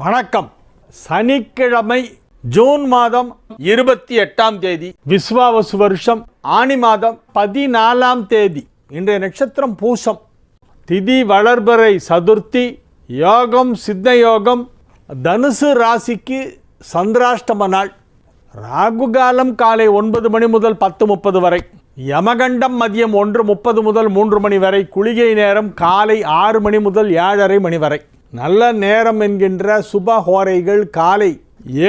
வணக்கம். சனிக்கிழமை ஜூன் மாதம் 28ஆம் தேதி, விஸ்வாவசு வருஷம் ஆனி மாதம் 14ஆம் தேதி. இன்றைய நட்சத்திரம் பூசம், திதி வளர்பறை சதுர்த்தி, யோகம் சித்த யோகம். தனுசு ராசிக்கு சந்திராஷ்டம நாள். ராகுகாலம் காலை 9 மணி முதல் 10:30 வரை, யமகண்டம் மதியம் 1:30 முதல் 3 மணி வரை, குளிகை நேரம் காலை 6 மணி முதல் 7:30 மணி வரை. நல்ல நேரம் என்கின்ற சுபஹோரைகள் காலை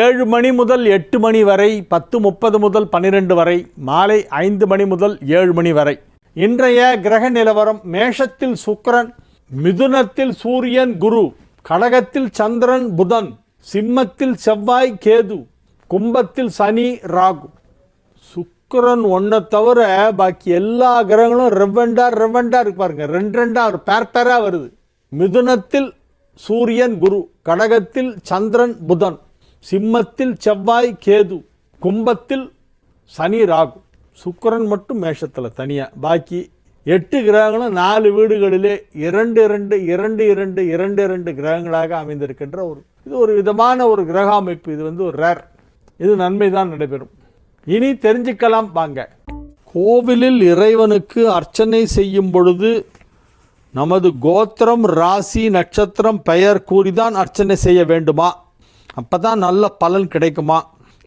7 மணி முதல் 8 மணி வரை, 10:30 முதல் 12 வரை, மாலை 5 மணி முதல் 7 மணி வரை. இன்றைய கிரக நிலவரம்: மேஷத்தில் சுக்கிரன், மிதுனத்தில் சூரியன் குரு, கடகத்தில் சந்திரன் புதன், சிம்மத்தில் செவ்வாய் கேது, கும்பத்தில் சனி ராகு. சுக்கிரன் ஒன்றை தவிர பாக்கி எல்லா கிரகங்களும் ரெவெண்டா இருக்கு பாருங்க. ரெண்டா ஒரு பேரா வருது. மிதுனத்தில் சூரியன் குரு, கடகத்தில் சந்திரன் புதன், சிம்மத்தில் செவ்வாய் கேது, கும்பத்தில் சனி ராகு. சுக்கிரன் மட்டும் மேஷத்தில் தனியாக. பாக்கி 8 கிரகங்களும் 4 வீடுகளிலே 2 கிரகங்களாக அமைந்திருக்கின்ற இது ஒரு விதமான ஒரு கிரக அமைப்பு. இது ஒரு ரேர். இது நன்மை தான் நடைபெறும். இனி தெரிஞ்சுக்கலாம் வாங்க. கோவிலில் இறைவனுக்கு அர்ச்சனை செய்யும் பொழுது நமது கோத்திரம், ராசி, நட்சத்திரம், பெயர் கூறிதான் அர்ச்சனை செய்ய வேண்டுமா? அப்போ தான் நல்ல பலன் கிடைக்குமா?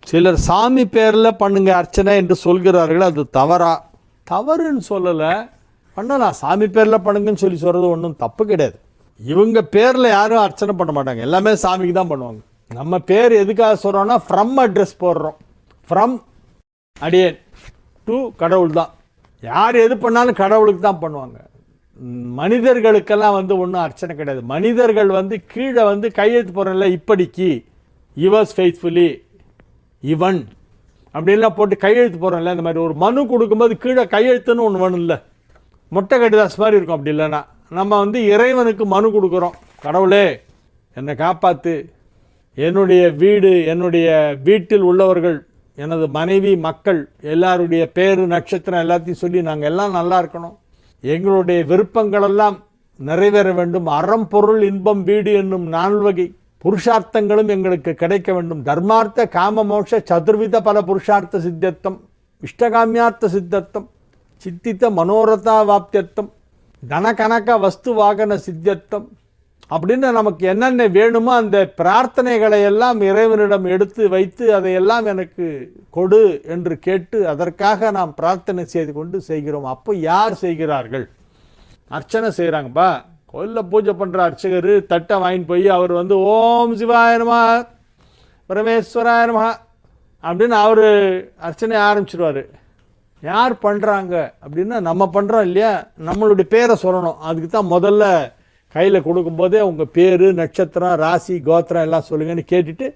சிலர் சாமி பேரில் பண்ணுங்க அர்ச்சனை என்று சொல்கிறார்கள். அது தவறா? தவறுன்னு சொல்லலை, பண்ணலாம். சாமி பேரில் பண்ணுங்கன்னு சொல்கிறது ஒன்றும் தப்பு கிடையாது. இவங்க பேரில் யாரும் அர்ச்சனை பண்ண மாட்டாங்க, எல்லாமே சாமிக்கு தான் பண்ணுவாங்க. நம்ம பேர் எதுக்காக சொல்கிறோன்னா, ஃப்ரம் அட்ரஸ் போடுறோம். ஃப்ரம் அடியேன் டு கடவுள் தான். யார் எது பண்ணாலும் கடவுளுக்கு தான் பண்ணுவாங்க. மனிதர்களுக்கெல்லாம் ஒன்றும் அர்ச்சனை கிடையாது. மனிதர்கள் கீழே கையெழுத்து போடுறல, இப்படிக்கு யுவர்ஸ் ஃபெய்த்ஃபுல்லி இவன் அப்படின்லாம் போட்டு கையெழுத்து போடுறோம்ல. இந்த மாதிரி ஒரு மனு கொடுக்கும்போது கீழே கையெழுத்துன்னு ஒன்று வேணும் இல்லை, மொட்டை கடிதாஸ் மாதிரி இருக்கும். அப்படி இல்லைன்னா நம்ம இறைவனுக்கு மனு கொடுக்குறோம். கடவுளே என்னை காப்பாற்று, என்னுடைய வீடு, என்னுடைய வீட்டில் உள்ளவர்கள், எனது மனைவி, மக்கள் எல்லாருடைய பேரு, நட்சத்திரம் எல்லாத்தையும் சொல்லி நாங்கள் எல்லாம் நல்லா இருக்கணும், எங்களுடைய விருப்பங்களெல்லாம் நிறைவேற வேண்டும், அறம் பொருள் இன்பம் வீடு என்னும் 4 வகை புருஷார்த்தங்களும் எங்களுக்கு கிடைக்க வேண்டும், தர்மார்த்த காம மோட்ச சதுர்வித பல புருஷார்த்த சித்தத்தம், இஷ்டகாமியார்த்த சித்தத்தம், சித்தித்த மனோரதா வாப்தியத்தம், தனகனக வஸ்து வாகன சித்தத்தம் அப்படின்னு நமக்கு என்னென்ன வேணுமோ அந்த பிரார்த்தனைகளை எல்லாம் இறைவனிடம் எடுத்து வைத்து அதையெல்லாம் எனக்கு கொடு என்று கேட்டு அதற்காக நாம் பிரார்த்தனை செய்து கொண்டு செய்கிறோம். அப்போ யார் செய்கிறார்கள்? அர்ச்சனை செய்கிறாங்கப்பா. கோயிலில் பூஜை பண்ணுற அர்ச்சகர் தட்டை வாங்கிட்டு போய் அவர் ஓம் சிவாய நமஹ பரமேஸ்வராய நமஹ அப்படின்னு அவர் அர்ச்சனை ஆரம்பிச்சிடுவார். யார் பண்ணுறாங்க அப்படின்னா நம்ம பண்ணுறோம் இல்லையா, நம்மளுடைய பேரை சொல்லணும். அதுக்கு தான் முதல்ல கையில் கொடுக்கும்போதே உங்கள் பேர், நட்சத்திரம், ராசி, கோத்திரம் எல்லாம் சொல்லுங்கன்னு கேட்டுட்டு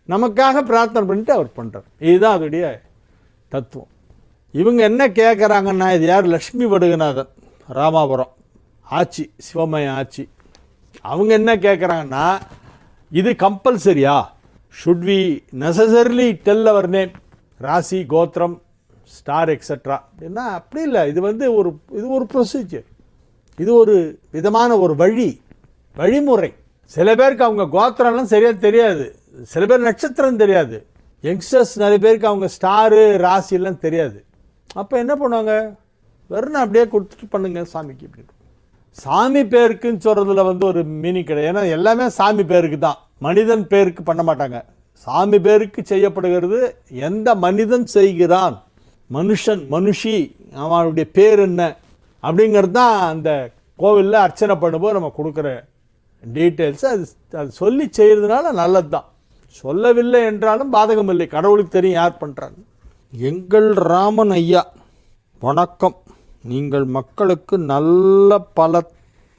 நமக்காக பிரார்த்தனை பண்ணிட்டு அவர் பண்ணுறார். இதுதான் அதோடைய தத்துவம். இவங்க என்ன கேட்குறாங்கன்னா, இது யார்? லக்ஷ்மி வடுகநாதன், ராமாபுரம் ஆட்சி, சிவமய ஆட்சி. அவங்க என்ன கேட்குறாங்கன்னா, இது கம்பல்சரியா? Should we necessarily tell our name, ராசி, கோத்திரம், ஸ்டார் எக்ஸட்ரா அப்படின்னா அப்படி இல்லை. இது ஒரு ப்ரொசீஜர். இது ஒரு விதமான ஒரு வழிமுறை. சில பேருக்கு அவங்க கோத்திரம்லாம் சரியாக தெரியாது, சில பேர் நட்சத்திரம் தெரியாது, யங்ஸ்டர்ஸ் நிறைய பேருக்கு அவங்க ஸ்டாரு ராசிலாம் தெரியாது. அப்போ என்ன பண்ணுவாங்க? வெறும் அப்படியே கொடுத்துட்டு பண்ணுங்க சாமிக்கு அப்படின்னு. சாமி பேருக்குன்னு சொல்கிறதுல ஒரு மீனிங் கிடையாது. ஏன்னா எல்லாமே சாமி பேருக்கு தான், மனிதன் பேருக்கு பண்ண மாட்டாங்க. சாமி பேருக்கு செய்யப்படுகிறது. எந்த மனிதன் செய்கிறான், மனுஷன், மனுஷி, அவனுடைய பேர் என்ன அப்படிங்கிறது தான் அந்த கோவிலில் அர்ச்சனை பண்ணும்போது நம்ம கொடுக்குற டீட்டெயில்ஸ். அது சொல்லி செய்கிறதுனால நல்லது தான். சொல்லவில்லை என்றாலும் பாதகம் இல்லை, கடவுளுக்கு தெரியும் யார் பண்ணுறாங்க. எங்கள் ராமன் ஐயா வணக்கம். நீங்கள் மக்களுக்கு நல்ல பல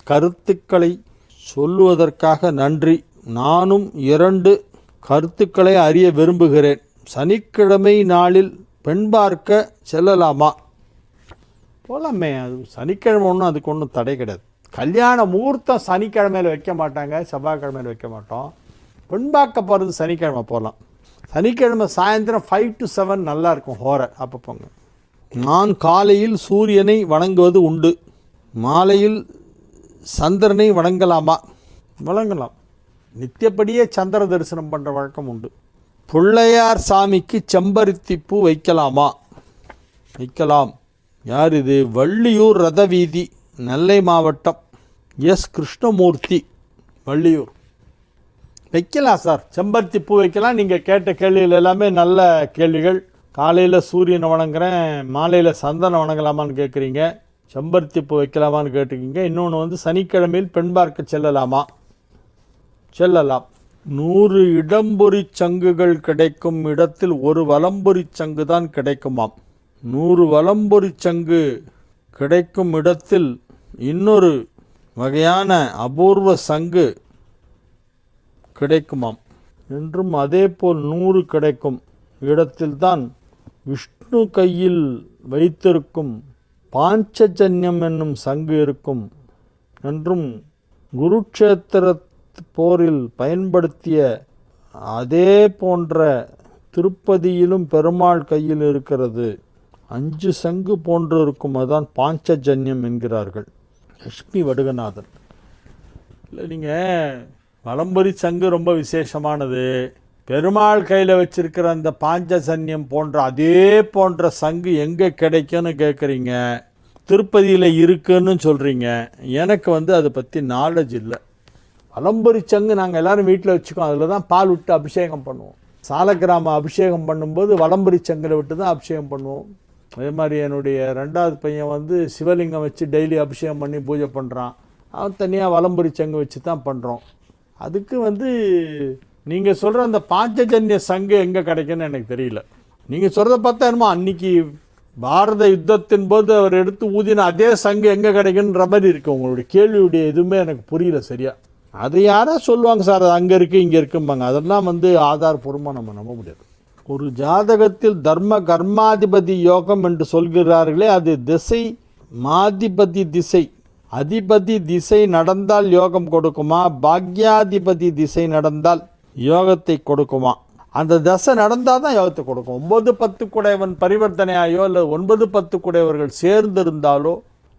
கருத்துக்களை சொல்லுவதற்காக நன்றி. நானும் 2 கருத்துக்களை அறிய விரும்புகிறேன். சனிக்கிழமை நாளில் பெண் பார்க்க செல்லலாமா? போகலாமே. அது சனிக்கிழமை ஒன்றும் அதுக்கு ஒன்றும் தடை கிடையாது. கல்யாண முகூர்த்தம் சனிக்கிழமையில் வைக்க மாட்டாங்க, செவ்வாய்க்கிழமையில் வைக்க மாட்டோம். பெண் பார்க்க போகிறது சனிக்கிழமை போகலாம். சனிக்கிழமை சாயந்தரம் 5 to 7 நல்லா இருக்கும் ஹோரை, அப்போ போங்க. நான் காலையில் சூரியனை வணங்குவது உண்டு, மாலையில் சந்திரனை வணங்கலாமா? வணங்கலாம். நித்தியப்படியே சந்திர தரிசனம் பண்ணுற வழக்கம் உண்டு. பிள்ளையார் சாமிக்கு செம்பருத்தி பூ வைக்கலாமா? வைக்கலாம். யார் இது? வள்ளியூர் ரதவீதி, நெல்லை மாவட்டம், எஸ் கிருஷ்ணமூர்த்தி, வள்ளியூர். வைக்கலாம் சார், செம்பருத்தி பூ வைக்கலாம். நீங்கள் கேட்ட கேள்விகள் எல்லாமே நல்ல கேள்விகள். காலையில் சூரியனை வணங்குறேன், மாலையில் சந்தனம் வணங்கலாமான்னு கேட்குறீங்க. செம்பருத்தி பூ வைக்கலாமான்னு கேட்டுக்கிங்க. இன்னொன்று வந்து சனிக்கிழமையில் பெண் பார்க்க செல்லலாமா? செல்லலாம். 100 இடம்பொறி சங்குகள் கிடைக்கும் இடத்தில் ஒரு வலம்பொறி சங்கு தான் கிடைக்குமாம். 100 வலம்பொரி சங்கு கிடைக்கும் இடத்தில் இன்னொரு வகையான அபூர்வ சங்கு கிடைக்குமாம் என்றும், அதே போல் 100 கிடைக்கும் இடத்தில்தான் விஷ்ணு கையில் வைத்திருக்கும் பாஞ்சஜன்யம் என்னும் சங்கு இருக்கும் என்றும், குருக்ஷேத்திர போரில் பயன்படுத்திய அதே போன்ற திருப்பதியிலும் பெருமாள் கையில் இருக்கிறது. 5 சங்கு போன்று இருக்கும், அதுதான் பாஞ்சஜன்யம் என்கிறார்கள். லட்சுமி வடுகநாதன். இல்லை, நீங்கள் வலம்புரி சங்கு ரொம்ப விசேஷமானது. பெருமாள் கையில் வச்சிருக்கிற அந்த பாஞ்சஜன்யம் போன்ற அதே போன்ற சங்கு எங்கே கிடைக்கும்னு கேட்குறீங்க. திருப்பதியில் இருக்குன்னு சொல்கிறீங்க. எனக்கு வந்து அதை பற்றி நாலேஜ் இல்லை. வலம்புரி சங்கு நாங்கள் எல்லோரும் வீட்டில் வச்சுக்கோம். அதில் தான் பால் விட்டு அபிஷேகம் பண்ணுவோம். சாலக்கிராம அபிஷேகம் பண்ணும்போது வலம்புரி சங்கில் விட்டு தான் அபிஷேகம் பண்ணுவோம். அதே மாதிரி என்னுடைய 2வது பையன் வந்து சிவலிங்கம் வச்சு டெய்லி அபிஷேகம் பண்ணி பூஜை பண்ணுறான். அவன் தனியாக வலம்புரி சங்கு வச்சு தான் பண்ணுறோம். அதுக்கு வந்து நீங்கள் சொல்கிற அந்த பாஞ்சஜன்ய சங்கு எங்கே கிடைக்குன்னு எனக்கு தெரியல. நீங்கள் சொல்கிறத பார்த்தா என்னமோ அன்னைக்கு பாரத யுத்தத்தின் போது அவர் எடுத்து ஊதின அதே சங்கு எங்கே கிடைக்குன்ற மாதிரி இருக்குது. உங்களுடைய கேள்வியுடைய எதுவுமே எனக்கு புரியல சரியா. அது யாரா சொல்லுவாங்க சார், அது அங்கே இருக்குது இங்கே இருக்கும்பாங்க. அதெல்லாம் வந்து ஆதாரபூர்வமாக நம்ம நம்ப முடியாது. ஒரு ஜாதகத்தில் தர்ம கர்மாதிபதி யோகம் என்று சொல்கிறார்களே, அது திசை மாதிபதி திசை, அதிபதி திசை நடந்தால் யோகம் கொடுக்குமா? பாக்யாதிபதி திசை நடந்தால் யோகத்தை கொடுக்குமா? அந்த தசை நடந்தால் தான் யோகத்தை கொடுக்கும். 9-10 குடையவன் பரிவர்த்தனையாயோ அல்லது 9-10 குடையவர்கள் சேர்ந்திருந்தாலோ,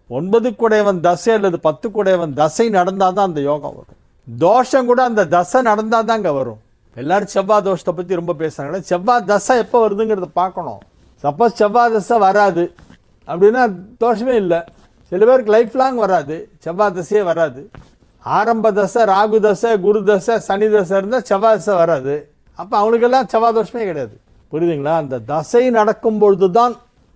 9 குடையவன் தசை அல்லது 10 குடையவன் தசை நடந்தால் தான் அந்த யோகம் வரும். தோஷம் கூட அந்த தசை நடந்தால் தாங்க வரும். எல்லாரும் செவ்வாய் தோஷத்தை பற்றி ரொம்ப பேசுகிறாங்க. செவ்வாய் தசை எப்போ வருதுங்கிறத பார்க்கணும். சப்போஸ் செவ்வாய் தசை வராது அப்படின்னா தோஷமே இல்லை. சில பேருக்கு லைஃப் லாங் வராது, செவ்வாய் தசையே வராது. ஆரம்ப தசை, ராகு தசை, குரு தசை, சனி தசை இருந்தால் செவ்வாய் தசை வராது. அப்போ அவனுக்கெல்லாம் செவ்வாய் தோஷமே கிடையாது. புரியுதுங்களா? அந்த தசை நடக்கும் பொழுது தான்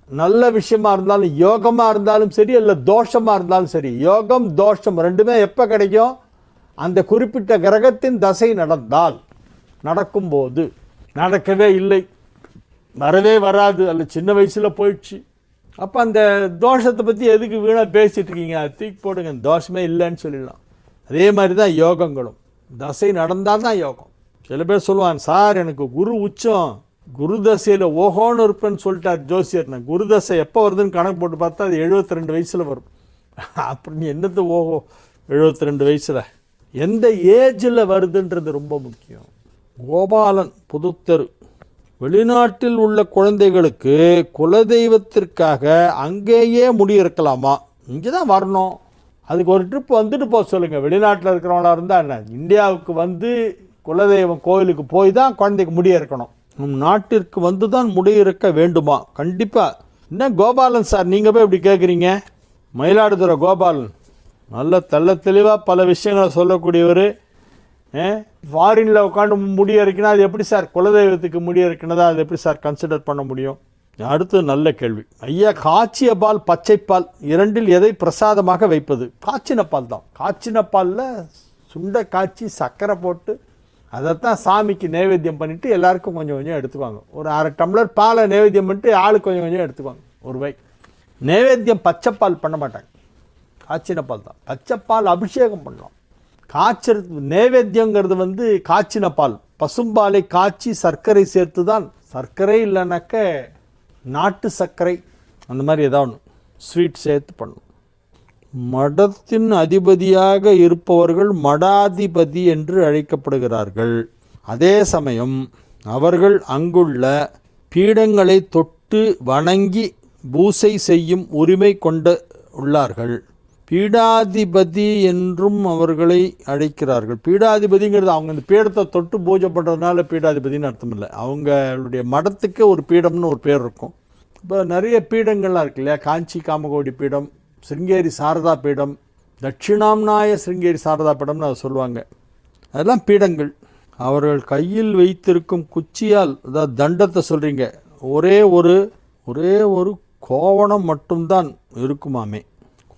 நல்ல விஷயமா இருந்தாலும் யோகமாக இருந்தாலும் சரி, இல்லை தோஷமாக இருந்தாலும் சரி, யோகம் தோஷம் ரெண்டுமே எப்போ கிடைக்கும்? அந்த குறிப்பிட்ட கிரகத்தின் தசை நடந்தால். நடக்கும்போது நடக்கவே இல்லை, வரவே வராது, அல்ல சின்ன வயசில் போயிடுச்சு. அப்போ அந்த தோஷத்தை பற்றி எதுக்கு வீணாக பேசிகிட்டு இருக்கீங்க? தூக்கி போடுங்க, தோஷமே இல்லைன்னு சொல்லிடலாம். அதே மாதிரி தான் யோகங்களும். தசை நடந்தால் தான் யோகம். சில பேர் சொல்லுவாங்க, சார் எனக்கு குரு உச்சம், குரு தசையில் ஓஹோன்னு இருப்பேன்னு சொல்லிட்டார் ஜோசியர். நான் குரு தசை எப்போ வருதுன்னு கணக்கு போட்டு பார்த்தா அது 72 வயசில் வரும். அப்படி என்னது ஓஹோ 72 வயசில்? எந்த ஏஜில் வருதுன்றது ரொம்ப முக்கியம். கோபாலன், புதுத்தெரு. வெளிநாட்டில் உள்ள குழந்தைகளுக்கு குலதெய்வத்திற்காக அங்கேயே முடியிருக்கலாமா? இங்கே தான் வரணும், அதுக்கு ஒரு ட்ரிப் வந்துட்டு போக சொல்லுங்கள். வெளிநாட்டில் இருக்கிறவங்களா இருந்தால் என்ன, இந்தியாவுக்கு வந்து குலதெய்வம் கோயிலுக்கு போய் தான் குழந்தைக்கு முடிய இருக்கணும். நம் நாட்டிற்கு வந்து தான் முடியிருக்க வேண்டுமா? கண்டிப்பாக. என்ன கோபாலன் சார் நீங்கள் போய் இப்படி கேட்குறீங்க? மயிலாடுதுறை கோபாலன் நல்ல தெள்ள தெளிவாக பல விஷயங்களை சொல்லக்கூடியவர். ஃபாரினில் உட்காந்து முடிய இருக்குன்னா அது எப்படி சார் குலதெய்வத்துக்கு முடிய இருக்குனதா? அது எப்படி சார் கன்சிடர் பண்ண முடியும்? அடுத்து நல்ல கேள்வி. ஐயா, காய்ச்சிய பால், பச்சைப்பால் இரண்டில் எதை பிரசாதமாக வைப்பது? காய்ச்சின பால் தான். காய்ச்சின பாலில் சுண்டை காய்ச்சி சர்க்கரை போட்டு அதைத்தான் சாமிக்கு நைவேத்தியம் பண்ணிவிட்டு எல்லாருக்கும் கொஞ்சம் கொஞ்சம் எடுத்துக்குவாங்க. ஒரு 1/2 டம்ளர் பாலை நைவேத்தியம் பண்ணிட்டு ஆளுக்கு கொஞ்சம் கொஞ்சம் எடுத்துக்குவாங்க. ஒரு வை நைவேத்தியம் பச்சைப்பால் பண்ண மாட்டாங்க, காய்ச்சின பால் தான். பச்சைப்பால் அபிஷேகம் பண்ணலாம். காய்ச்சறது நைவேத்தியங்கிறது வந்து காய்ச்சின பால், பசும்பாலை காய்ச்சி சர்க்கரை சேர்த்து தான். சர்க்கரை இல்லைனாக்க நாட்டு சர்க்கரை அந்த மாதிரி ஏதாவது ஒன்று ஸ்வீட் சேர்த்து பண்ணணும். மடத்தின் அதிபதியாக இருப்பவர்கள் மடாதிபதி என்று அழைக்கப்படுகிறார்கள். அதே சமயம் அவர்கள் அங்குள்ள பீடங்களை தொட்டு வணங்கி பூசை செய்யும் உரிமை கொண்டு உள்ளார்கள். பீடாதிபதி என்றும் அவர்களை அழைக்கிறார்கள். பீடாதிபதிங்கிறது அவங்க இந்த பீடத்தை தொட்டு பூஜை பண்ணுறதுனால பீடாதிபதினு அர்த்தம் இல்லை. அவங்களுடைய மடத்துக்கு ஒரு பீடம்னு ஒரு பேர் இருக்கும். இப்போ நிறைய பீடங்கள்லாம் இருக்கு இல்லையா? காஞ்சி காமகோடி பீடம், சிருங்கேரி சாரதா பீடம், தட்சிணாம்நாய சிருங்கேரி சாரதா பீடம்னு அதை சொல்லுவாங்க. அதெல்லாம் பீடங்கள். அவர்கள் கையில் வைத்திருக்கும் குச்சியால், அதாவது தண்டத்தை சொல்கிறீங்க, ஒரே ஒரு கோவணம் மட்டும்தான் இருக்குமாமே.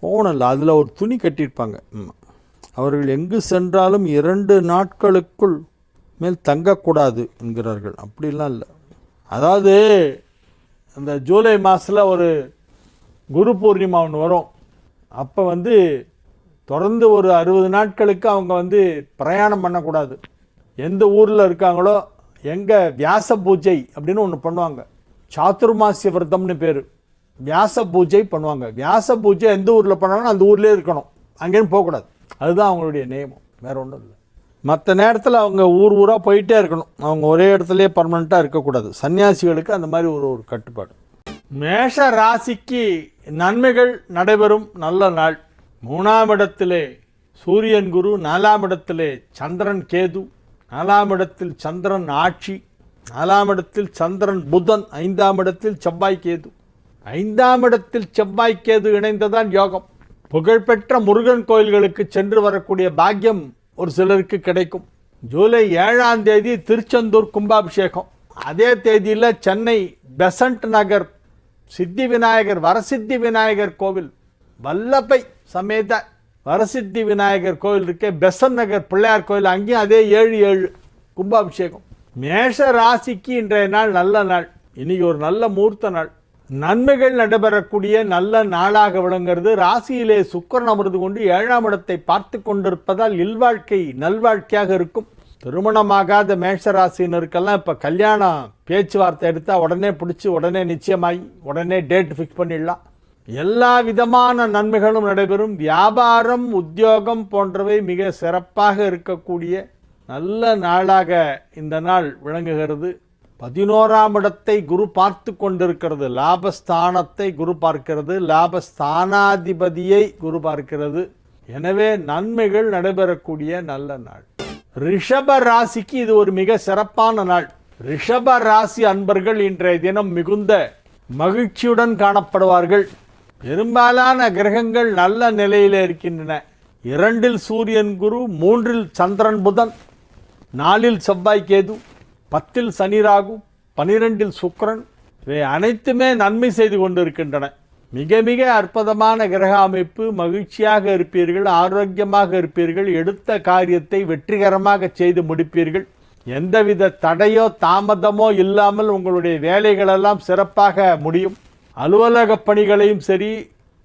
கோவணம் இல்லை, அதில் ஒரு துணி கட்டியிருப்பாங்க. அவர்கள் எங்கு சென்றாலும் 2 நாட்களுக்குள் மேல் தங்கக்கூடாது என்கிறார்கள். அப்படிலாம் இல்லை. அதாவது இந்த ஜூலை மாதத்தில் ஒரு குரு பூர்ணிமா ஒன்று வரும். அப்போ தொடர்ந்து ஒரு 60 நாட்களுக்கு அவங்க பிரயாணம் பண்ணக்கூடாது. எந்த ஊரில் இருக்காங்களோ எங்கே வியாச பூஜை அப்படின்னு ஒன்று பண்ணுவாங்க. சாத்துர்மாசிய விரதம்னு பேர். வியாச பூஜை பண்ணுவாங்க. வியாச பூஜை எந்த ஊரில் பண்ணாங்கன்னா அந்த ஊர்லேயே இருக்கணும், அங்கேயும் போகக்கூடாது. அதுதான் அவங்களுடைய நியமம், வேறு ஒன்றும் இல்லை. மற்ற நேரத்தில் அவங்க ஊராக போயிட்டே இருக்கணும். அவங்க ஒரே இடத்துலையே பர்மனெண்ட்டாக இருக்கக்கூடாது. சன்னியாசிகளுக்கு அந்த மாதிரி ஒரு கட்டுப்பாடு. மேஷ ராசிக்கு நன்மைகள் நடைபெறும் நல்ல நாள். 3ஆம் இடத்திலே சூரியன் குரு, 4ஆம் இடத்திலே சந்திரன் கேது, 4ஆம் இடத்தில் சந்திரன் ஆட்சி, 4ஆம் இடத்தில் சந்திரன் புதன், 5ஆம் இடத்தில் செவ்வாய் கேது. 5ஆம் இடத்தில் செவ்வாய் கேது இணைந்ததான் யோகம். புகழ்பெற்ற முருகன் கோயில்களுக்கு சென்று வரக்கூடிய பாக்கியம் ஒரு சிலருக்கு கிடைக்கும். ஜூலை 7ஆம் தேதி திருச்செந்தூர் கும்பாபிஷேகம். அதே தேதியில் சென்னை பெசன்ட் நகர் சித்தி விநாயகர், வரசித்தி விநாயகர் கோவில், வல்லபை சமேத வரசித்தி விநாயகர் கோவில் இருக்கே, பெசன்ட் நகர் பிள்ளையார் கோவில், அங்கேயும் அதே 7/7 கும்பாபிஷேகம். மேஷ ராசிக்கு இன்றைய நாள் நல்ல நாள். இன்னைக்கு ஒரு நல்ல மூர்த்த நாள். நன்மைகள் நடைபெறக்கூடிய நல்ல நாளாக விளங்குகிறது. ராசியிலே சுக்கிரன் அமர்ந்து கொண்டு 7ஆம் இடத்தை பார்த்து கொண்டிருப்பதால் இல்வாழ்க்கை நல்வாழ்க்கையாக இருக்கும். திருமணமாகாத மேஷ ராசினருக்கெல்லாம் இப்போ கல்யாணம் பேச்சுவார்த்தை எடுத்தால் உடனே பிடிச்சி உடனே நிச்சயமாகி உடனே டேட் ஃபிக்ஸ் பண்ணிடலாம். எல்லா விதமான நன்மைகளும் நடைபெறும். வியாபாரம், உத்தியோகம் போன்றவை மிக சிறப்பாக இருக்கக்கூடிய நல்ல நாளாக இந்த நாள் விளங்குகிறது. 11ஆம் இடத்தை குரு பார்த்து கொண்டிருக்கிறது. லாபஸ்தானத்தை குரு பார்க்கிறது. லாபஸ்தானாதிபதியை குரு பார்க்கிறது. எனவே நன்மைகள் நடைபெறக்கூடிய நல்ல நாள். ரிஷப ராசிக்கு இது ஒரு மிக சிறப்பான நாள். ரிஷப ராசி அன்பர்கள் இன்றைய தினம் மிகுந்த மகிழ்ச்சியுடன் காணப்படுவார்கள். பெரும்பாலான கிரகங்கள் நல்ல நிலையில் இருக்கின்றன. 2இல் சூரியன் குரு, 3இல் சந்திரன் புதன், 4இல் செவ்வாய் கேது, 10இல் சனி ராகு, 12இல் சுக்கிரன், இவை அனைத்துமே நன்மை செய்து கொண்டிருக்கின்றன. மிக மிக அற்புதமான கிரக அமைப்பு. மகிழ்ச்சியாக இருப்பீர்கள், ஆரோக்கியமாக இருப்பீர்கள், எடுத்த காரியத்தை வெற்றிகரமாக செய்து முடிப்பீர்கள். எந்தவித தடையோ தாமதமோ இல்லாமல் உங்களுடைய வேலைகளெல்லாம் சிறப்பாக முடியும். அலுவலக பணிகளையும் சரி,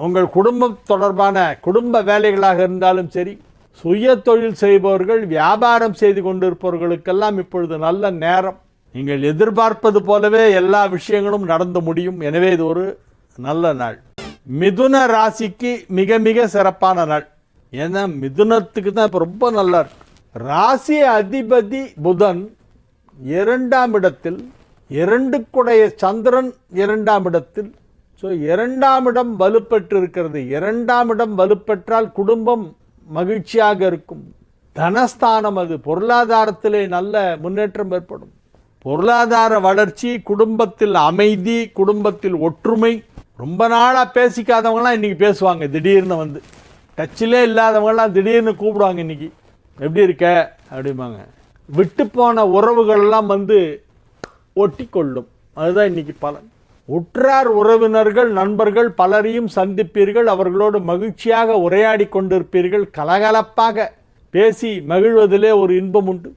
உங்கள் குடும்பம் தொடர்பான குடும்ப வேலைகளாக இருந்தாலும் சரி, சுய தொழில் செய்பவர்கள், வியாபாரம் செய்து கொண்டிருப்பவர்களுக்கெல்லாம் இப்பொழுது நல்ல நேரம். நீங்கள் எதிர்பார்ப்பது போலவே எல்லா விஷயங்களும் நடந்து முடியும். எனவே இது ஒரு நல்ல நாள். மிதுன ராசிக்கு மிக மிக சிறப்பான நாள். ஏன்னா மிதுனத்துக்கு தான் இப்போ ரொம்ப நல்லா இருக்கு. ராசி அதிபதி புதன் 2ஆம் இடத்தில், 2க்குடைய சந்திரன் 2ஆம் இடத்தில். ஸோ 2ஆம் இடம் வலுப்பெற்று இருக்கிறது. 2ஆம் இடம் வலுப்பெற்றால் குடும்பம் மகிழ்ச்சியாக இருக்கும். தனஸ்தானம், அது பொருளாதாரத்திலே நல்ல முன்னேற்றம் ஏற்படும். பொருளாதார வளர்ச்சி, குடும்பத்தில் அமைதி, குடும்பத்தில் ஒற்றுமை. ரொம்ப நாளாக பேசிக்காதவங்களாம் இன்றைக்கி பேசுவாங்க. திடீர்னு டச்சிலே இல்லாதவங்களாம் திடீர்னு கூப்பிடுவாங்க. இன்றைக்கி எப்படி இருக்க அப்படிம்பாங்க. விட்டு போன உறவுகளெல்லாம் ஒட்டி கொள்ளும். அதுதான் இன்றைக்கி பலன். உற்றார் உறவினர்கள், நண்பர்கள் பலரையும் சந்திப்பீர்கள். அவர்களோடு மகிழ்ச்சியாக உரையாடி கொண்டிருப்பீர்கள். கலகலப்பாக பேசி மகிழ்வதிலே ஒரு இன்பம் உண்டு.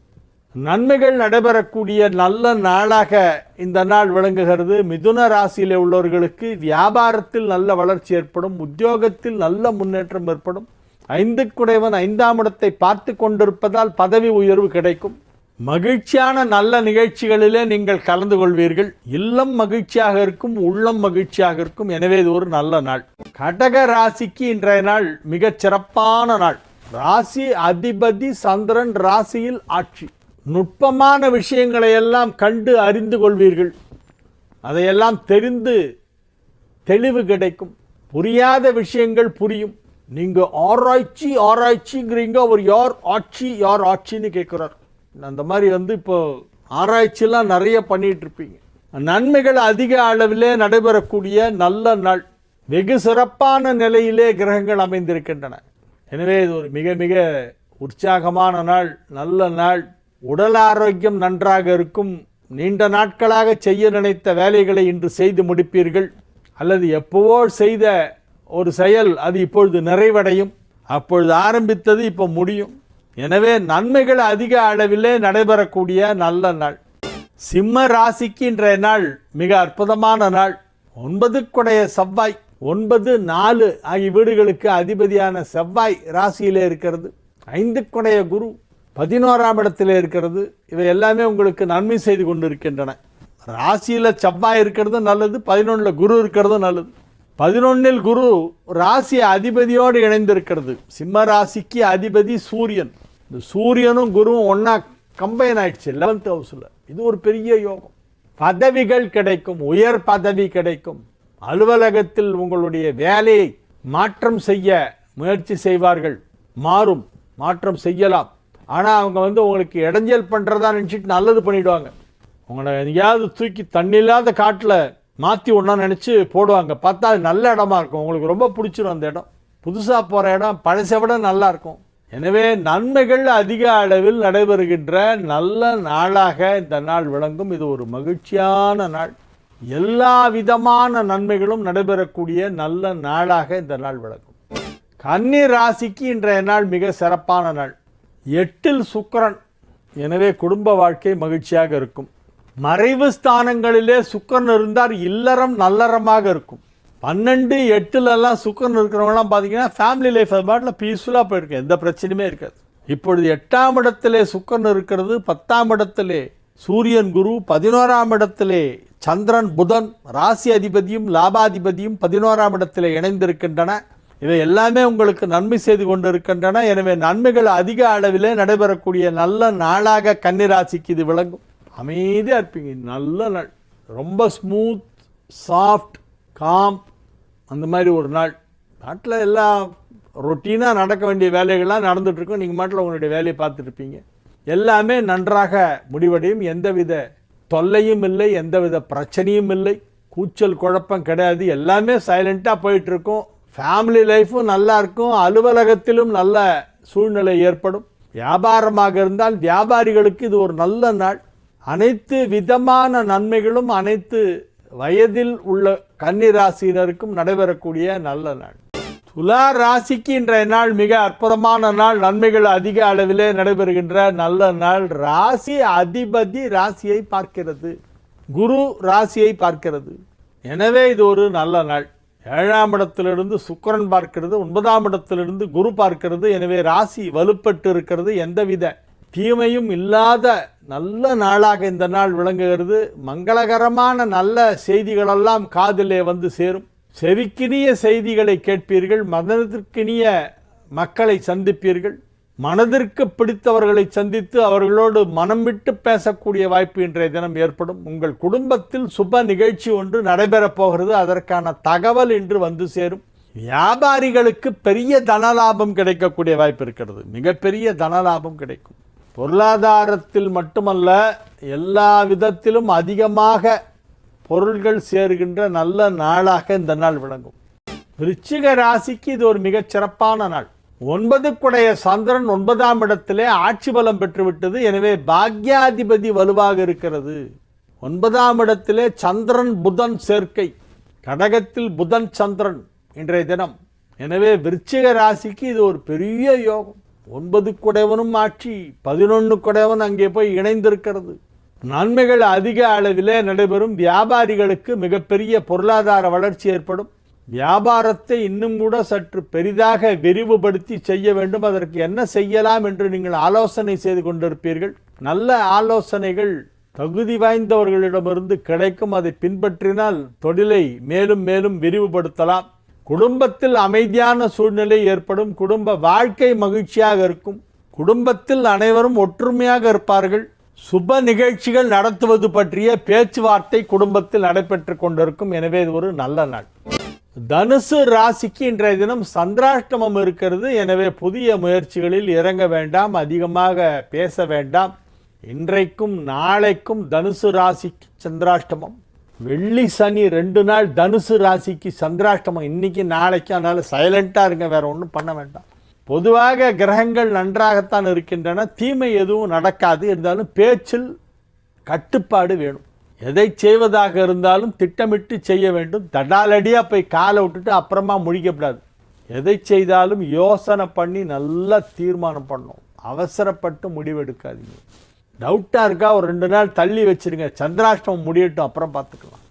நன்மைகள் நடைபெறக்கூடிய நல்ல நாளாக இந்த நாள் விளங்குகிறது. மிதுன ராசியிலே உள்ளவர்களுக்கு வியாபாரத்தில் நல்ல வளர்ச்சி ஏற்படும். உத்தியோகத்தில் நல்ல முன்னேற்றம் ஏற்படும். 5க்குடையவன் 5ஆம் இடத்தை பார்த்து கொண்டிருப்பதால் பதவி உயர்வு கிடைக்கும். மகிழ்ச்சியான நல்ல நிகழ்ச்சிகளிலே நீங்கள் கலந்து கொள்வீர்கள். இல்லம் மகிழ்ச்சியாக இருக்கும், உள்ளம் மகிழ்ச்சியாக இருக்கும். எனவே இது ஒரு நல்ல நாள். கடக ராசிக்கு இன்றைய நாள் மிகச் சிறப்பான நாள். ராசி அதிபதி சந்திரன் ராசியில் ஆட்சி. நுட்பமான விஷயங்களை எல்லாம் கண்டு அறிந்து கொள்வீர்கள். அதையெல்லாம் தெரிந்து தெளிவு கிடைக்கும். புரியாத விஷயங்கள் புரியும். நீங்கள் ஆராய்ச்சிங்கிறீங்க, அவர் யார் ஆட்சின்னு கேட்குறார். அந்த மாதிரி இப்போ ஆராய்ச்சியெல்லாம் நிறைய பண்ணிட்டு இருப்பீங்க. நன்மைகள் அதிக அளவிலே நடைபெறக்கூடிய நல்ல நாள், வெகு சிறப்பான நிலையிலே கிரகங்கள் அமைந்திருக்கின்றன. எனவே இது ஒரு மிக மிக உற்சாகமான நாள், நல்ல நாள். உடல் ஆரோக்கியம் நன்றாக இருக்கும். நீண்ட நாட்களாக செய்ய நினைத்த வேலைகளை இன்று செய்து முடிப்பீர்கள். அல்லது எப்போவோ செய்த ஒரு செயல் அது இப்பொழுது நிறைவடையும். அப்பொழுது ஆரம்பித்தது இப்போ முடியும். எனவே நன்மைகள் அதிக அளவிலே நடைபெறக்கூடிய நல்ல நாள். சிம்ம ராசிக்கு இன்றைய நாள் மிக அற்புதமான நாள். 9 செவ்வாய், 9, 4 ஆகிய வீடுகளுக்கு அதிபதியான செவ்வாய் ராசியிலே இருக்கிறது. 5 குரு 11ஆம் இடத்திலே இருக்கிறது. இவை எல்லாமே உங்களுக்கு நன்மை செய்து கொண்டு இருக்கின்றன. ராசியில் செவ்வாய் இருக்கிறது நல்லது, 11 குரு இருக்கிறது நல்லது. 11 குரு ராசி அதிபதியோடு இணைந்திருக்கிறது. சிம்ம ராசிக்கு அதிபதி சூரியன். இந்த சூரியனும் குருவும் ஒன்னா கம்பைன் ஆயிடுச்சு 11th ஹவுஸில். இது ஒரு பெரிய யோகம். பதவிகள் கிடைக்கும், உயர் பதவி கிடைக்கும். அலுவலகத்தில் உங்களுடைய வேலையை மாற்றம் செய்ய முயற்சி செய்வார்கள். மாற்றம் செய்யலாம். ஆனால் அவங்க உங்களுக்கு இடைஞ்சல் பண்ணுறதா நினச்சிட்டு நல்லது பண்ணிவிடுவாங்க. உங்களை எங்கேயாவது தூக்கி தண்ணி இல்லாத காட்டில் மாற்றி ஒன்றா நினச்சி போடுவாங்க. பார்த்தா அது நல்ல இடமா இருக்கும், உங்களுக்கு ரொம்ப பிடிச்சிடும் அந்த இடம். புதுசாக போகிற இடம் பழசை விட நல்லா இருக்கும். எனவே நன்மைகள் அதிக அளவில் நடைபெறுகின்ற நல்ல நாளாக இந்த நாள் விளங்கும். இது ஒரு மகிழ்ச்சியான நாள். எல்லா விதமான நன்மைகளும் நடைபெறக்கூடிய நல்ல நாளாக இந்த நாள் விளங்கும். கன்னி ராசிக்கு இன்றைய நாள் மிக சிறப்பான நாள். 8 சுக்கிரன். எனவே குடும்ப வாழ்க்கை மகிழ்ச்சியாக இருக்கும். மறைவு ஸ்தானங்களிலே சுக்கிரன் இருந்தால் இல்லறம் நல்லறமாக இருக்கும். 12, 8 சுக்கிரன் இருக்கிறவங்களாம் பார்த்தீங்கன்னா ஃபேமிலி லைஃப் அது பாட்டில் பீஸ்ஃபுல்லாக போயிருக்கு, எந்த பிரச்சனையுமே இருக்காது. இப்பொழுது 8ஆம் இடத்திலே சுக்கிரன் இருக்கிறது, 10ஆம் இடத்திலே சூரியன் குரு, 11ஆம் இடத்திலே சந்திரன் புதன், ராசி அதிபதியும் லாபாதிபதியும் 11ஆம் இடத்திலே இணைந்திருக்கின்றன. இவை எல்லாமே உங்களுக்கு நன்மை செய்து கொண்டிருக்கின்றன. எனவே நன்மைகள் அதிக அளவிலே நடைபெறக்கூடிய நல்ல நாளாக கன்னிராசிக்கு இது விளங்கும். அமைதியாக இருப்பீங்க. நல்ல நாள், ரொம்ப ஸ்மூத், சாஃப்ட், காம், அந்த மாதிரி ஒரு நாள். நாட்டில் எல்லாம் ரொட்டீனாக நடக்க வேண்டிய வேலைகள்லாம் நடந்துகிட்ருக்கும். நீங்கள் மாட்டில் உங்களுடைய வேலையை பார்த்துட்ருப்பீங்க. எல்லாமே நன்றாக முடிவடையும். எந்தவித தொல்லையும் இல்லை, எந்தவித பிரச்சனையும் இல்லை, கூச்சல் குழப்பம் கிடையாது. எல்லாமே சைலண்ட்டாக போயிட்டுருக்கும். ஃபேமிலி லைஃப்பும் நல்லா இருக்கும். அலுவலகத்திலும் நல்ல சூழ்நிலை ஏற்படும். வியாபாரமாக இருந்தால் வியாபாரிகளுக்கு இது ஒரு நல்ல நாள். அனைத்து விதமான நன்மைகளும் அனைத்து வயதில் உள்ள கன்னிராசியினருக்கும் நடைபெறக்கூடிய நல்ல நாள். துலா ராசிக்கு இன்றைய நாள் மிக அற்புதமான நாள். நன்மைகள் அதிக அளவிலே நடைபெறுகின்ற நல்ல நாள். ராசி அதிபதி ராசியை பார்க்கிறது, குரு ராசியை பார்க்கிறது. எனவே இது ஒரு நல்ல நாள். 7ஆம் இடத்திலிருந்து சுக்கிரன் பார்க்கிறது, 9ஆம் இடத்திலிருந்து குரு பார்க்கிறது. எனவே ராசி வலுப்பட்டு இருக்கிறது. எந்தவித தீமையும் இல்லாத நல்ல நாளாக இந்த நாள் விளங்குகிறது. மங்களகரமான நல்ல செய்திகளெல்லாம் காதிலே வந்து சேரும். செவிக்கினிய செய்திகளை கேட்பீர்கள். மனதிற்கினிய மக்களை சந்திப்பீர்கள். மனதிற்கு பிடித்தவர்களை சந்தித்து அவர்களோடு மனம் விட்டு பேசக்கூடிய வாய்ப்பு இன்றைய தினம் ஏற்படும். உங்கள் குடும்பத்தில் சுப நிகழ்ச்சி ஒன்று நடைபெறப் போகிறது. அதற்கான தகவல் இன்று வந்து சேரும். வியாபாரிகளுக்கு பெரிய தனலாபம் கிடைக்கக்கூடிய வாய்ப்பு இருக்கிறது. மிகப்பெரிய தனலாபம் கிடைக்கும். பொருளாதாரத்தில் மட்டுமல்ல, எல்லா விதத்திலும் அதிகமாக பொருள்கள் சேருகின்ற நல்ல நாளாக இந்த நாள் விளங்கும். விருச்சிக ராசிக்கு இது ஒரு மிகச் சிறப்பான நாள். 9 சந்திரன் 9ஆம் இடத்திலே ஆட்சி பலம் பெற்றுவிட்டது. எனவே பாக்யாதிபதி வலுவாக இருக்கிறது. 9ஆம் இடத்திலே சந்திரன் புதன் சேர்க்கை. கடகத்தில் புதன் சந்திரன் இன்றைய தினம். எனவே விருச்சிக ராசிக்கு இது ஒரு பெரிய யோகம். 9 ஆட்சி, 11 அங்கே போய் இணைந்திருக்கிறது. நன்மைகள் அதிக அளவிலே நடைபெறும். வியாபாரிகளுக்கு மிகப்பெரிய பொருளாதார வளர்ச்சி ஏற்படும். வியாபாரத்தை இன்னும் கூட சற்று பெரிதாக விரிவுபடுத்தி செய்ய வேண்டும். அதற்கு என்ன செய்யலாம் என்று நீங்கள் ஆலோசனை செய்து கொண்டிருப்பீர்கள். நல்ல ஆலோசனைகள் தகுதி வாய்ந்தவர்களிடமிருந்து கிடைக்கும். அதை பின்பற்றினால் தொழிலை மேலும் மேலும் விரிவுபடுத்தலாம். குடும்பத்தில் அமைதியான சூழ்நிலை ஏற்படும். குடும்ப வாழ்க்கை மகிழ்ச்சியாக இருக்கும். குடும்பத்தில் அனைவரும் ஒற்றுமையாக இருப்பார்கள். சுப நிகழ்ச்சிகள் நடத்துவது பற்றிய பேச்சுவார்த்தை குடும்பத்தில் நடைபெற்று கொண்டிருக்கும். எனவே இது ஒரு நல்ல நாள். தனுசு ராசிக்கு இன்றைய தினம் சந்திராஷ்டமம் இருக்கிறது. எனவே புதிய முயற்சிகளில் இறங்க வேண்டாம், அதிகமாக பேச வேண்டாம். இன்றைக்கும் நாளைக்கும் தனுசு ராசிக்கு சந்திராஷ்டமம். வெள்ளி சனி 2 நாள் தனுசு ராசிக்கு சந்திராஷ்டமம், இன்னைக்கு நாளைக்கு. அதனால சைலண்டா இருங்க, வேற ஒன்றும் பண்ண வேண்டாம். பொதுவாக கிரகங்கள் நன்றாகத்தான் இருக்கின்றன, தீமை எதுவும் நடக்காது. இருந்தாலும் பேச்சில் கட்டுப்பாடு வேணும். எதை செய்வதாக இருந்தாலும் திட்டமிட்டு செய்ய வேண்டும். தடாலடியாக போய் காலை விட்டுட்டு அப்புறமா முடிக்கப்படாது. எதை செய்தாலும் யோசனை பண்ணி நல்லா தீர்மானம் பண்ணணும். அவசரப்பட்டு முடிவெடுக்காதீங்க. டவுட்டாக இருக்கா, ஒரு 2 நாள் தள்ளி வச்சிருங்க, சந்திராஷ்டமம் முடியட்டும், அப்புறம் பார்த்துக்கலாம்.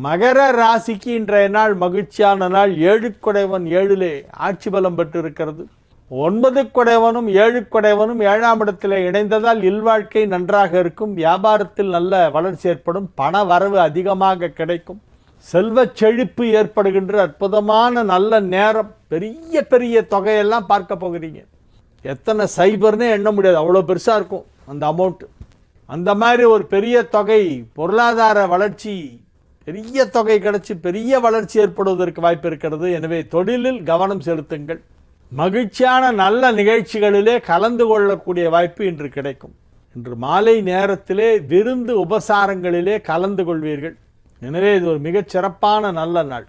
மகர ராசிக்கு இன்றைய நாள் மகிழ்ச்சியான நாள். 7 குடைவன் 7லே ஆட்சி பலம் பெற்று இருக்கிறது. 9 குடைவனும் 7 குடைவனும் 7ஆம் இடத்தில் இணைந்ததால் இல்வாழ்க்கை நன்றாக இருக்கும். வியாபாரத்தில் நல்ல வளர்ச்சி ஏற்படும். பண வரவு அதிகமாக கிடைக்கும். செல்வ செழிப்பு ஏற்படுகின்ற அற்புதமான நல்ல நேரம். பெரிய பெரிய தொகையெல்லாம் பார்க்க போகிறீங்க. எத்தனை சைபர்னே எண்ண முடியாது, அவ்வளோ பெருசாக இருக்கும் அந்த அமௌண்ட்டு. அந்த மாதிரி ஒரு பெரிய தொகை, பொருளாதார வளர்ச்சி, பெரிய தொகை கிடைச்சி பெரிய வளர்ச்சி ஏற்படுவதற்கு வாய்ப்பு இருக்கிறது. எனவே தொழிலில் கவனம் செலுத்துங்கள். மகிழ்ச்சியான நல்ல நிகழ்ச்சிகளிலே கலந்து கொள்ளக்கூடிய வாய்ப்பு இன்று கிடைக்கும். இன்று மாலை நேரத்திலே விருந்து உபசாரங்களிலே கலந்து கொள்வீர்கள். எனவே இது ஒரு மிகச் சிறப்பான நல்ல நாள்.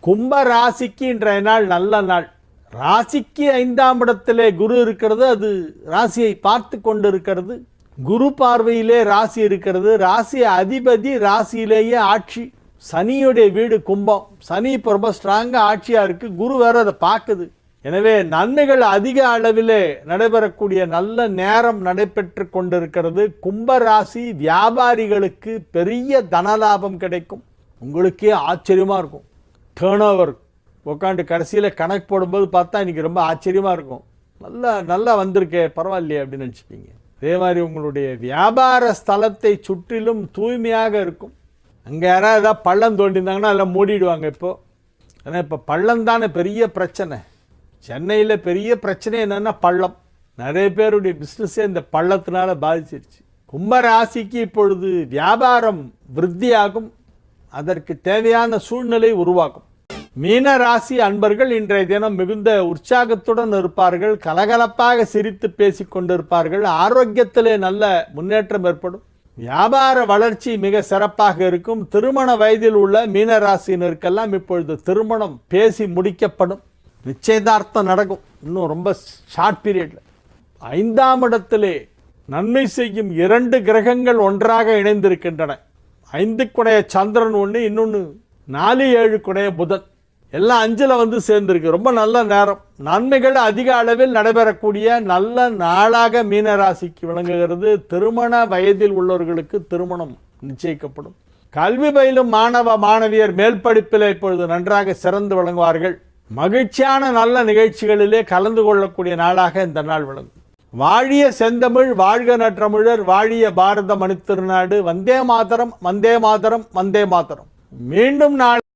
கும்ப ராசிக்கு இன்றைய நாள் நல்ல நாள். ராசிக்கு 5ஆம் இடத்திலே குரு இருக்கிறது. அது ராசியை பார்த்து கொண்டு இருக்கிறது. குரு பார்வையிலே ராசி இருக்கிறது. ராசி அதிபதி ராசியிலேயே ஆட்சி. சனியுடைய வீடு கும்பம். சனி இப்போ ரொம்ப ஸ்ட்ராங்காக ஆட்சியாக இருக்கு. குரு வேற அதை பார்க்குது. எனவே நன்மைகள் அதிக அளவிலே நடைபெறக்கூடிய நல்ல நேரம் நடைபெற்று கொண்டிருக்கிறது. கும்பராசி வியாபாரிகளுக்கு பெரிய தனலாபம் கிடைக்கும். உங்களுக்கே ஆச்சரியமாக இருக்கும். டேர்ன் ஓவர் உட்காந்து கடைசியில் கணக்கு போடும்போது பார்த்தா இன்றைக்கி ரொம்ப ஆச்சரியமாக இருக்கும். நல்லா வந்திருக்கே, பரவாயில்லையே அப்படின்னு நினச்சிப்பீங்க. அதே மாதிரி உங்களுடைய வியாபார ஸ்தலத்தை சுற்றிலும் தூய்மையாக இருக்கும். அங்கே யாராவது ஏதாவது பள்ளம் தோண்டியிருந்தாங்கன்னா எல்லாம் மூடிடுவாங்க. இப்போது ஏன்னா இப்போ பள்ளம் தானே பெரிய பிரச்சனை. சென்னையில் பெரிய பிரச்சனை என்னென்னா பள்ளம். நிறைய பேருடைய பிஸ்னஸே இந்த பள்ளத்தினால பாதிச்சிருச்சு. கும்பராசிக்கு இப்பொழுது வியாபாரம் விருத்தியாகும். அதற்கு தேவையான சூழ்நிலை உருவாகும். மீன ராசி அன்பர்கள் இன்றைய தினம் மிகுந்த உற்சாகத்துடன் இருப்பார்கள். கலகலப்பாக சிரித்து பேசி கொண்டிருப்பார்கள். ஆரோக்கியத்திலே நல்ல முன்னேற்றம் ஏற்படும். வியாபார வளர்ச்சி மிக சிறப்பாக இருக்கும். திருமண வயதில் உள்ள மீனராசினருக்கெல்லாம் இப்பொழுது திருமணம் பேசி முடிக்கப்படும். நிச்சயதார்த்தம் நடக்கும். இன்னும் ரொம்ப ஷார்ட் பீரியட்ல. 5ஆம் இடத்திலே நன்மை செய்யும் 2 கிரகங்கள் ஒன்றாக இணைந்திருக்கின்றன. 5 குடைய சந்திரன் ஒன்று, இன்னொன்று 4, 7 குடைய புதன். எல்லாம் 5ல் வந்து சேர்ந்திருக்கு. ரொம்ப நல்ல நேரம். நன்மைகள் அதிக அளவில் நடைபெறக்கூடிய நல்ல நாளாக மீனராசிக்கு விளங்குகிறது. திருமண வயதில் உள்ளவர்களுக்கு திருமணம் நிச்சயிக்கப்படும். கல்வி பயிலும் மாணவ மாணவியர் மேல் படிப்பில் இப்பொழுது நன்றாக சிறந்து விளங்குவார்கள். மகிழ்ச்சியான நல்ல நிகழ்ச்சிகளிலே கலந்து கொள்ளக்கூடிய நாளாக இந்த நாள் விளங்கும். வாழிய செந்தமிழ், வாழ்க நற்றமிழர், வாழிய பாரத மணித்திருநாடு. வந்தே மாதரம், வந்தே மாதரம், வந்தே மாதரம். மீண்டும் நாள்